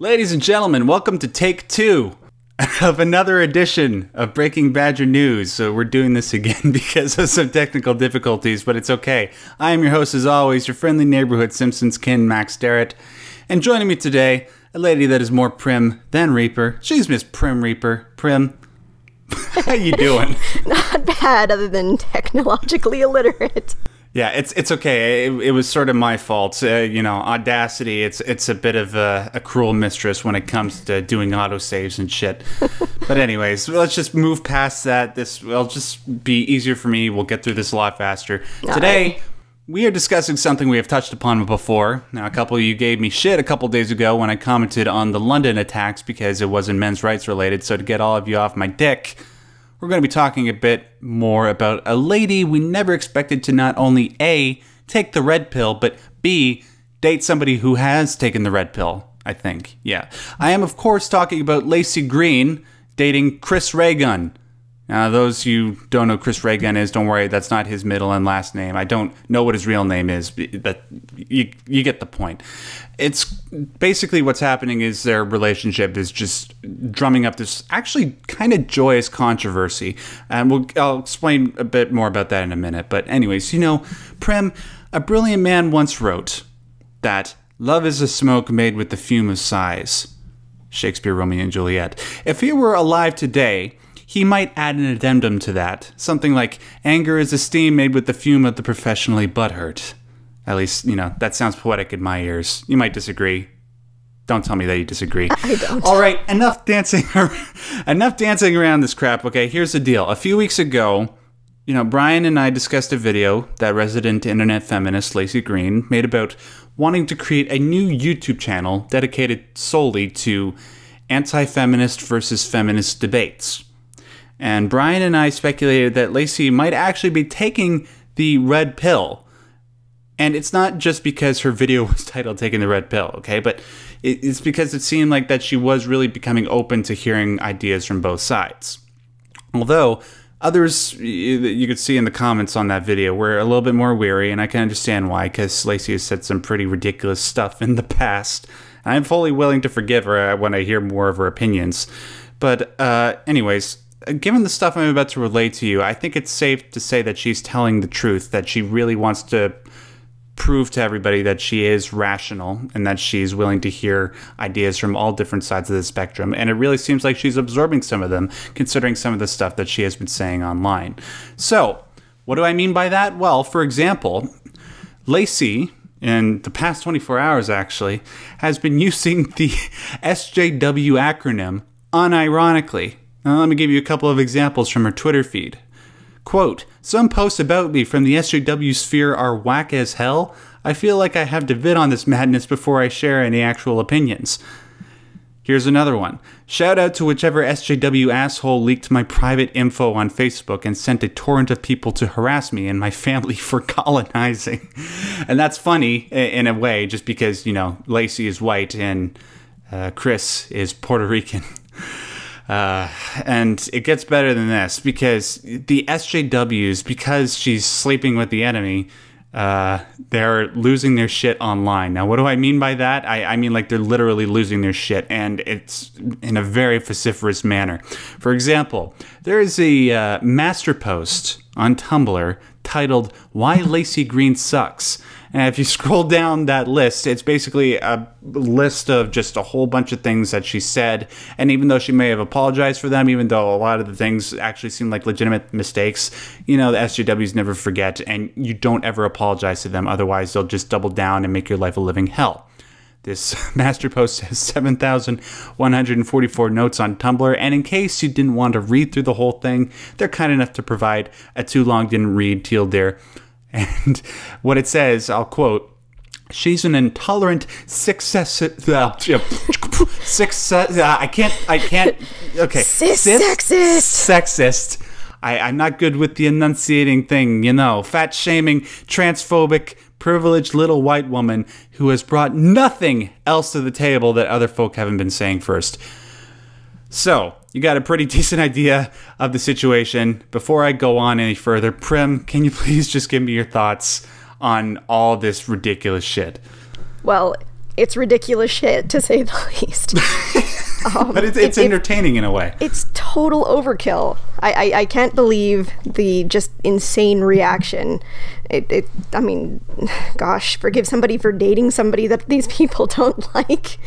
Ladies and gentlemen, welcome to take 2 of another edition of Breaking Badger News. So we're doing this again because of some technical difficulties, but it's okay. I am your host as always, your friendly neighborhood Simpsons kin, Max Starrett. And joining me today, a lady that is more prim than Reaper. She's Miss Prim Reaper. Prim, how you doing? Not bad, other than technologically illiterate. Yeah, it's okay. It was sort of my fault. Audacity, it's a bit of a cruel mistress when it comes to doing autosaves and shit. But anyways, let's just move past that. This will just be easier for me. We'll get through this a lot faster. Today, we are discussing something we have touched upon before. Now, a couple of you gave me shit a couple days ago when I commented on the London attacks because it wasn't men's rights related. So to get all of you off my dick, we're going to be talking a bit more about a lady we never expected to not only A, take the red pill, but B, date somebody who has taken the red pill, I think. Yeah. I am, of course, talking about Laci Green dating Chris Ray Gun. Now, those who don't know who Chris Ray Gun is, don't worry, that's not his middle and last name. I don't know what his real name is, but you get the point. It's basically what's happening is their relationship is just drumming up this actually kind of joyous controversy. And I'll explain a bit more about that in a minute. But anyways, Prim, a brilliant man once wrote that love is a smoke made with the fume of sighs. Shakespeare, Romeo and Juliet. If he were alive today, he might add an addendum to that. Something like, anger is a steam made with the fume of the professionally butthurt. At least, that sounds poetic in my ears. You might disagree. Don't tell me that you disagree. I don't. All right, enough dancing around this crap. Okay, here's the deal. A few weeks ago, Brian and I discussed a video that resident internet feminist Laci Green made about wanting to create a new YouTube channel dedicated solely to anti-feminist versus feminist debates. And Brian and I speculated that Laci might actually be taking the red pill. And it's not just because her video was titled Taking the Red Pill, okay? But it's because it seemed like that she was really becoming open to hearing ideas from both sides. Although others, you could see in the comments on that video, were a little bit more weary, and I can understand why, because Laci has said some pretty ridiculous stuff in the past. And I'm fully willing to forgive her when I hear more of her opinions. But anyways, given the stuff I'm about to relate to you, I think it's safe to say that she's telling the truth, that she really wants to prove to everybody that she is rational and that she's willing to hear ideas from all different sides of the spectrum. And it really seems like she's absorbing some of them, considering some of the stuff that she has been saying online. So, what do I mean by that? Well, for example, Laci, in the past 24 hours actually, has been using the SJW acronym unironically. Now, let me give you a couple of examples from her Twitter feed. Quote, some posts about me from the SJW sphere are whack as hell. I feel like I have to vid on this madness before I share any actual opinions. Here's another one. Shout out to whichever SJW asshole leaked my private info on Facebook and sent a torrent of people to harass me and my family for colonizing. And that's funny in a way, just because, Laci is white and Chris is Puerto Rican. And it gets better than this, because the SJWs, because she's sleeping with the enemy, they're losing their shit online. Now, what do I mean by that? I mean, like, they're literally losing their shit, and it's in a very vociferous manner. For example, there is a master post on Tumblr titled, Why Laci Green Sucks. And if you scroll down that list, it's basically a list of just a whole bunch of things that she said. And even though she may have apologized for them, even though a lot of the things actually seem like legitimate mistakes, the SJWs never forget, and you don't ever apologize to them. Otherwise, they'll just double down and make your life a living hell. This master post has 7,144 notes on Tumblr, and in case you didn't want to read through the whole thing, they're kind enough to provide a too long didn't read teal there. And what it says, I'll quote, she's an intolerant sexist. I'm not good with the enunciating thing, fat shaming, transphobic, privileged little white woman who has brought nothing else to the table that other folk haven't been saying first. So, you got a pretty decent idea of the situation. Before I go on any further, Prim, can you please just give me your thoughts on all this ridiculous shit? Well, It's ridiculous shit, to say the least. But it's entertaining in a way. It's total overkill. I can't believe the just insane reaction. I mean, gosh, forgive somebody for dating somebody that these people don't like.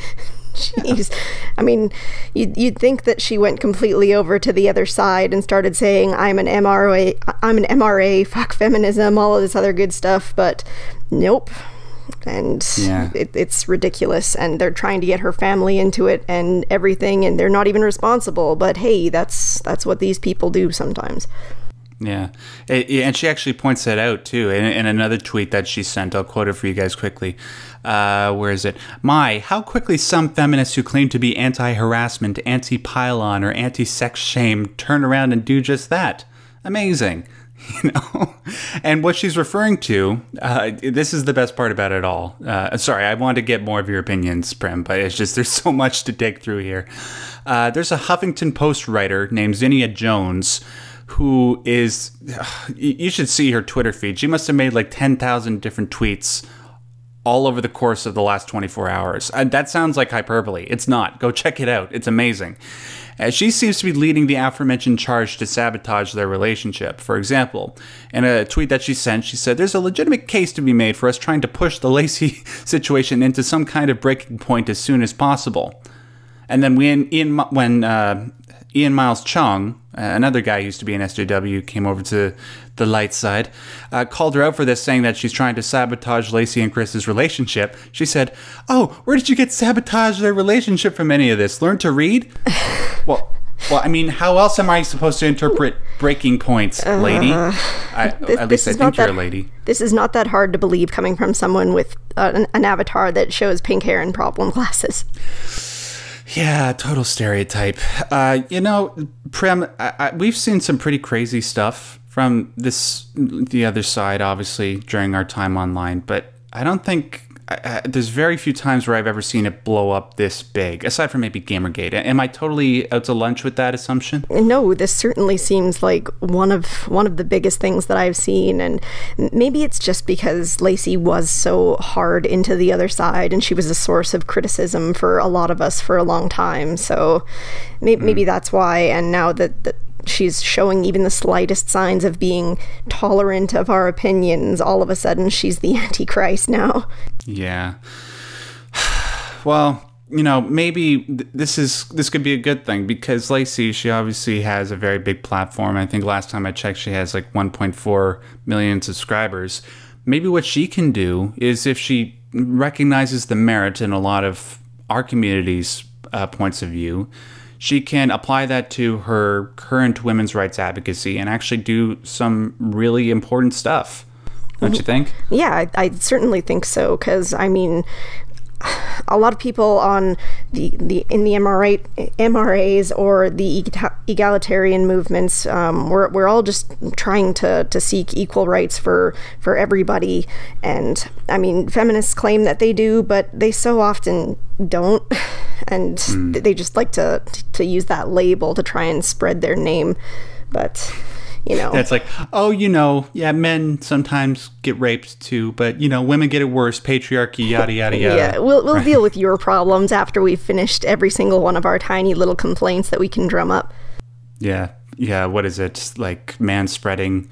Jeez. I mean, you'd think that she went completely over to the other side and started saying, I'm an MRA, fuck feminism, all of this other good stuff, but nope. And it's ridiculous, and they're trying to get her family into it and everything, and they're not even responsible, but hey, that's what these people do sometimes. Yeah. And she actually points that out, too, in another tweet that she sent. I'll quote it for you guys quickly. Where is it? How quickly some feminists who claim to be anti-harassment, anti-pylon, or anti-sex shame turn around and do just that. Amazing. You know? And what she's referring to, this is the best part about it all. Sorry, I wanted to get more of your opinions, Prim, but it's just there's so much to dig through here. There's a Huffington Post writer named Zinnia Jones who is, you should see her Twitter feed. She must have made like 10,000 different tweets all over the course of the last 24 hours. That sounds like hyperbole. It's not. Go check it out. It's amazing. She seems to be leading the aforementioned charge to sabotage their relationship. For example, in a tweet that she sent, she said, there's a legitimate case to be made for us trying to push the Laci situation into some kind of breaking point as soon as possible. And then when Ian Miles Chung, another guy who used to be in SJW, came over to the light side, called her out for this, saying that she's trying to sabotage Laci and Chris's relationship. She said, oh, where did you get sabotage their relationship from any of this? Learn to read? Well, I mean, how else am I supposed to interpret breaking points, lady? At least I think you're a lady. This is not that hard to believe coming from someone with an avatar that shows pink hair and problem glasses. Yeah, total stereotype. You know, Prim, we've seen some pretty crazy stuff from the other side, obviously, during our time online, but I don't think there's very few times where I've ever seen it blow up this big, aside from maybe Gamergate. Am I totally out to lunch with that assumption? No, this certainly seems like one of the biggest things that I've seen, and maybe it's just because Laci was so hard into the other side, and she was a source of criticism for a lot of us for a long time. So maybe that's why. And now that she's showing even the slightest signs of being tolerant of our opinions, all of a sudden she's the Antichrist now. Yeah. Well, you know, maybe this could be a good thing, because Laci, she obviously has a very big platform. I think last time I checked, she has like 1.4 million subscribers. Maybe what she can do is, if she recognizes the merit in a lot of our community's points of view, she can apply that to her current women's rights advocacy and actually do some really important stuff. Don't you think? Yeah, I certainly think so, because, I mean, a lot of people on in the MRAs or the egalitarian movements, we're all just trying to seek equal rights for everybody. And I mean, feminists claim that they do, but they so often don't, and they just like to use that label to try and spread their name. But you know, it's like, oh, you know, yeah, men sometimes get raped too, but you know, women get it worse. Patriarchy, yada yada yada. Yeah, we'll deal with your problems after we've finished every single one of our tiny little complaints that we can drum up. Yeah. What is it, like man-spreading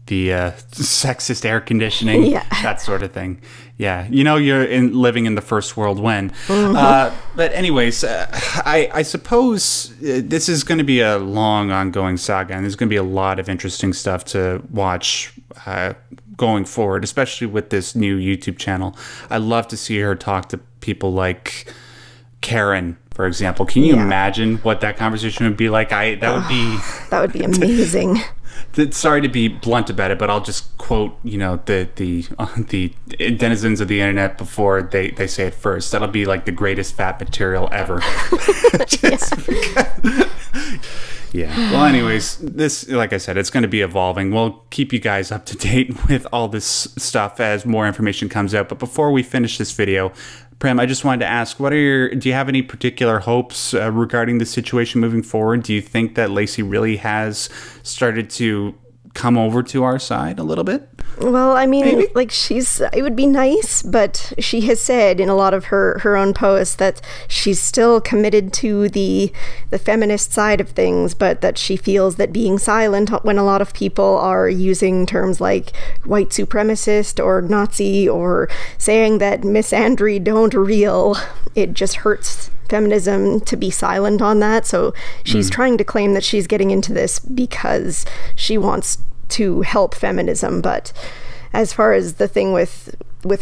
the sexist air conditioning? Yeah, that sort of thing. Yeah, you know, you're living in the first world when. But anyways, I suppose this is going to be a long, ongoing saga, and there's going to be a lot of interesting stuff to watch going forward, especially with this new YouTube channel. I'd love to see her talk to people like Karen, for example. Can you imagine what that conversation would be like? That would be amazing. Sorry to be blunt about it, but I'll just quote, you know, the denizens of the internet before they say it first. That'll be like the greatest fat material ever. Yeah. Well, anyways, this, like I said, it's going to be evolving. We'll keep you guys up to date with all this stuff as more information comes out. But before we finish this video, Prim, I just wanted to ask, do you have any particular hopes regarding the situation moving forward? Do you think that Laci really has started to come over to our side a little bit? Well, I mean, Maybe. like, it would be nice, but she has said in a lot of her own posts that she's still committed to the feminist side of things, but that she feels that being silent when a lot of people are using terms like white supremacist or Nazi or saying that misandry don't real, it just hurts feminism to be silent on that. So she's trying to claim that she's getting into this because she wants to help feminism. But as far as the thing with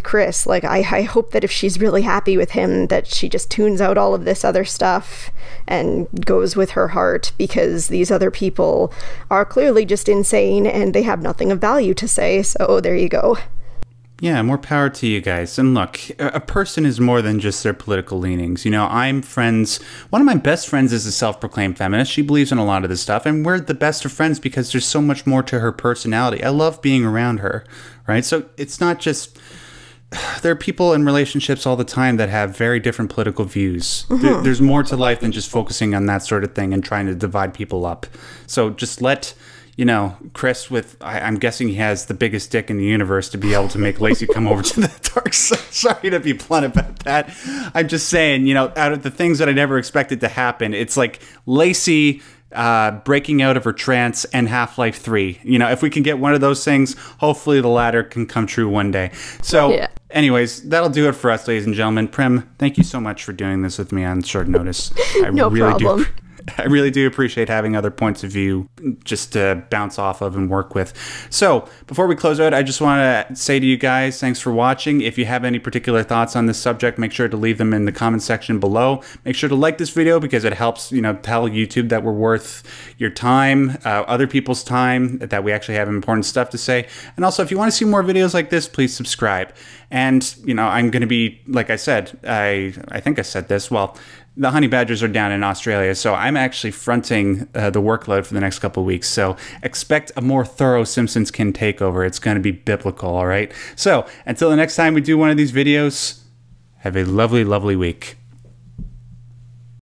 Chris, like, I hope that if she's really happy with him, that she just tunes out all of this other stuff and goes with her heart, because these other people are clearly just insane and they have nothing of value to say. So there you go. Yeah, more power to you guys. And look, a person is more than just their political leanings. You know, I'm friends. One of my best friends is a self-proclaimed feminist. She believes in a lot of this stuff, and we're the best of friends because there's so much more to her personality. I love being around her, right? So it's not just... There are people in relationships all the time that have very different political views. There's more to life than just focusing on that sort of thing and trying to divide people up. So just let... You know, Chris, I'm guessing he has the biggest dick in the universe to be able to make Laci come over to the dark side. Sorry to be blunt about that. I'm just saying, you know, out of the things that I never expected to happen, it's like Laci breaking out of her trance and Half-Life 3. You know, if we can get one of those things, hopefully the latter can come true one day. So, yeah. Anyways, that'll do it for us, ladies and gentlemen. Prim, thank you so much for doing this with me on short notice. No problem. I really do appreciate having other points of view just to bounce off of and work with. So, before we close out, I just want to say to you guys, thanks for watching. If you have any particular thoughts on this subject, make sure to leave them in the comment section below. Make sure to like this video because it helps, you know, tell YouTube that we're worth your time, other people's time, that we actually have important stuff to say. And also, if you want to see more videos like this, please subscribe. And, you know, I'm going to be, like I said, I think I said this, well, the honey badgers are down in Australia, so I'm actually fronting the workload for the next couple of weeks. So expect a more thorough Simpsons-kin takeover. It's going to be biblical, all right? So until the next time we do one of these videos, have a lovely, lovely week.